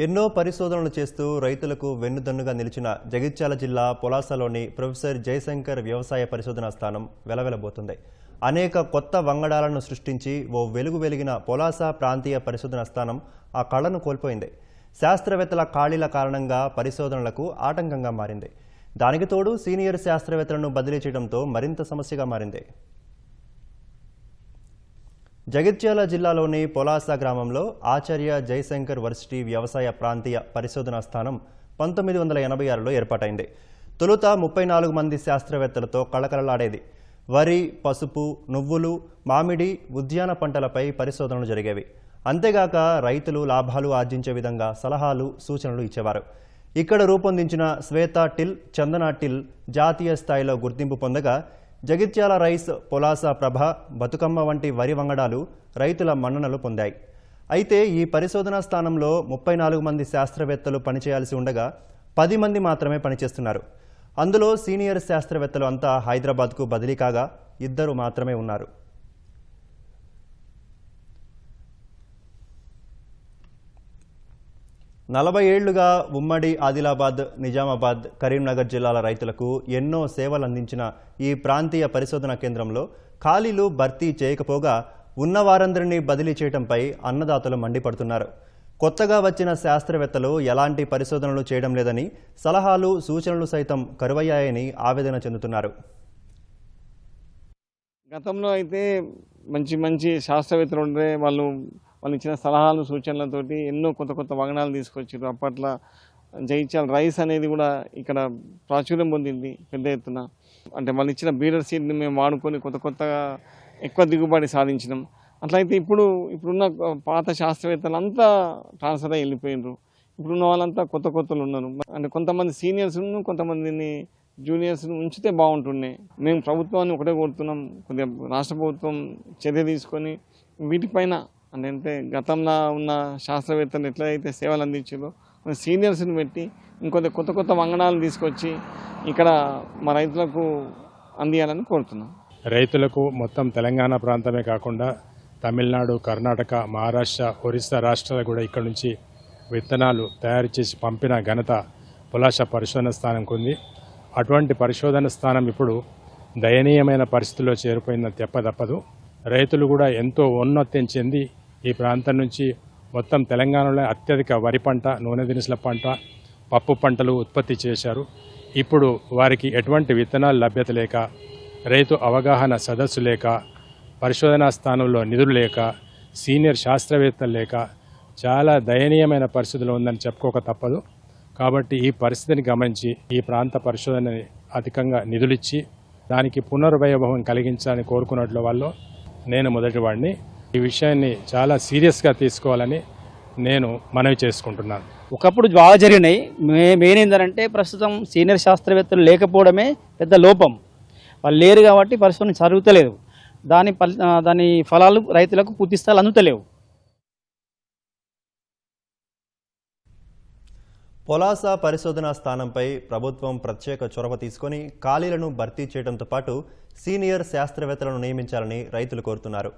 ఎన్నో పరిశోధనలు చేస్తూ రైతులకు వెన్నుదన్నుగా నిలిచిన జగిత్యాల జిల్లా పొలాసలోని ప్రొఫెసర్ జయశంకర్ వ్యవసాయ పరిశోధనా స్థానం వెలవెలబోతుంది. అనేక కొత్త వంగడాలను సృష్టించి ఓ వెలుగు వెలిగిన పొలాస ప్రాంతీయ పరిశోధనా స్థానం ఆ కళను కోల్పోయింది. శాస్త్రవేత్తల ఖాళీల కారణంగా పరిశోధనలకు ఆటంకంగా మారింది. దానికి తోడు సీనియర్ శాస్త్రవేత్తలను బదిలీ చేయడంతో మరింత సమస్యగా మారింది. జగిత్యాల జిల్లాలోని పొలాస గ్రామంలో ఆచార్య జయశంకర్ వర్సిటీ వ్యవసాయ ప్రాంతీయ పరిశోధనా స్థానం 1986లో ఏర్పాటైంది. తొలుత 34 మంది శాస్త్రవేత్తలతో కళకళలాడేది. వరి, పసుపు, నువ్వులు, మామిడి, ఉద్యాన పంటలపై పరిశోధనలు జరిగేవి. అంతేగాక రైతులు లాభాలు ఆర్జించే విధంగా సలహాలు, సూచనలు ఇచ్చేవారు. ఇక్కడ రూపొందించిన శ్వేత టిల్, చందన టిల్ జాతీయ స్థాయిలో గుర్తింపు పొందగా జగిత్యాల రైస్, పొలాస ప్రభ, బతుకమ్మ వంటి వరి వంగడాలు రైతుల మన్ననలు పొందాయి. అయితే ఈ పరిశోధనా స్థానంలో 34 మంది శాస్త్రవేత్తలు పనిచేయాల్సి ఉండగా 10 మంది మాత్రమే పనిచేస్తున్నారు. అందులో సీనియర్ శాస్త్రవేత్తలు అంతా హైదరాబాద్కు బదిలీ కాగా 2 మాత్రమే ఉన్నారు. నలభై ఏళ్లుగా ఉమ్మడి ఆదిలాబాద్, నిజామాబాద్, కరీంనగర్ జిల్లాల రైతులకు ఎన్నో సేవలు అందించిన ఈ ప్రాంతీయ పరిశోధనా కేంద్రంలో ఖాళీలు భర్తీ చేయకపోగా ఉన్నవారందరినీ బదిలీ చేయడంపై అన్నదాతలు మండిపడుతున్నారు. కొత్తగా వచ్చిన శాస్త్రవేత్తలు ఎలాంటి పరిశోధనలు చేయడం లేదని, సలహాలు, సూచనలు సైతం కరువయ్యాయని ఆవేదన చెందుతున్నారు. గతంలో అయితే మంచి శాస్త్రవేత్తలు ఉండే వాళ్ళు ఇచ్చిన సలహాలు, సూచనలతోటి ఎన్నో కొత్త వంగనాలు తీసుకొచ్చారు. అప్పట్లో జగిత్యాల రైస్ అనేది కూడా ఇక్కడ ప్రాచుర్యం పొందింది పెద్ద ఎత్తున. అంటే వాళ్ళు ఇచ్చిన బీడర్ సీడ్ని మేము వాడుకొని కొత్తగా ఎక్కువ దిగుబడి సాధించినాం. అట్లయితే ఇప్పుడున్న పాత శాస్త్రవేత్తలు అంతా ట్రాన్స్ఫర్ అయ్యి వెళ్ళిపోయినారు. ఇప్పుడున్న వాళ్ళంతా కొత్తలు ఉన్నారు. అంటే కొంతమంది సీనియర్స్ను, కొంతమందిని జూనియర్స్ను ఉంచితే బాగుంటుండే. మేము ప్రభుత్వాన్ని ఒకటే కోరుతున్నాం, కొద్దిగా రాష్ట్ర ప్రభుత్వం చర్య తీసుకొని వీటిపైన అంటే గతంలో ఉన్న శాస్త్రవేత్తలు ఎట్లయితే సేవలు అందించారో సీనియర్స్ని పెట్టి కొత్త వంగనాలు తీసుకొచ్చి ఇక్కడ మా రైతులకు అందియాలని కోరుతున్నాం. రైతులకు మొత్తం తెలంగాణ ప్రాంతమే కాకుండా తమిళనాడు, కర్ణాటక, మహారాష్ట్ర, ఒరిస్సా రాష్ట్రాలు కూడా ఇక్కడ నుంచి విత్తనాలు తయారు చేసి పంపిన ఘనత పొలాస పరిశోధన స్థానంకు ఉంది. అటువంటి పరిశోధన స్థానం ఇప్పుడు దయనీయమైన పరిస్థితుల్లో చేరిపోయిందని తప్పదు. రైతులు కూడా ఎంతో ఉన్నతం చెంది ఈ ప్రాంతం నుంచి మొత్తం తెలంగాణలో అత్యధిక వరి పంట, నూనె దినుసుల పంట, పప్పు పంటలు ఉత్పత్తి చేశారు. ఇప్పుడు వారికి ఎటువంటి విత్తనాలు లభ్యత లేక, రైతు అవగాహన సదస్సు లేక, పరిశోధనా స్థానంలో నిధులు లేక, సీనియర్ శాస్త్రవేత్తలు లేక చాలా దయనీయమైన పరిస్థితులు ఉందని చెప్పుకోక తప్పదు. కాబట్టి ఈ పరిస్థితిని గమనించి ఈ ప్రాంత పరిశోధనని అధికంగా నిధులిచ్చి దానికి పునర్వైభవం కలిగించాలని కోరుకున్నట్లు వాళ్ళు నేను మొదటివాడిని. ఈ విషయాన్ని చాలా సీరియస్గా తీసుకోవాలని నేను మనవి చేసుకుంటున్నాను. ఒకప్పుడు బాగా జరిగినాయి. మెయిన్ ఏంటంటే ప్రస్తుతం సీనియర్ శాస్త్రవేత్తలు లేకపోవడమే పెద్ద లోపం. వాళ్ళు లేరు కాబట్టి పరిశోధన జరుగుతలేదు. దాని ఫలాలు రైతులకు పూర్తి స్థాయిలో అందుతలేవు. పొలాస పరిశోధనా స్థానంపై ప్రభుత్వం ప్రత్యేక చొరవ తీసుకొని ఖాళీలను భర్తీ చేయడంతో పాటు సీనియర్ శాస్త్రవేత్తలను నియమించాలని రైతులు కోరుతున్నారు.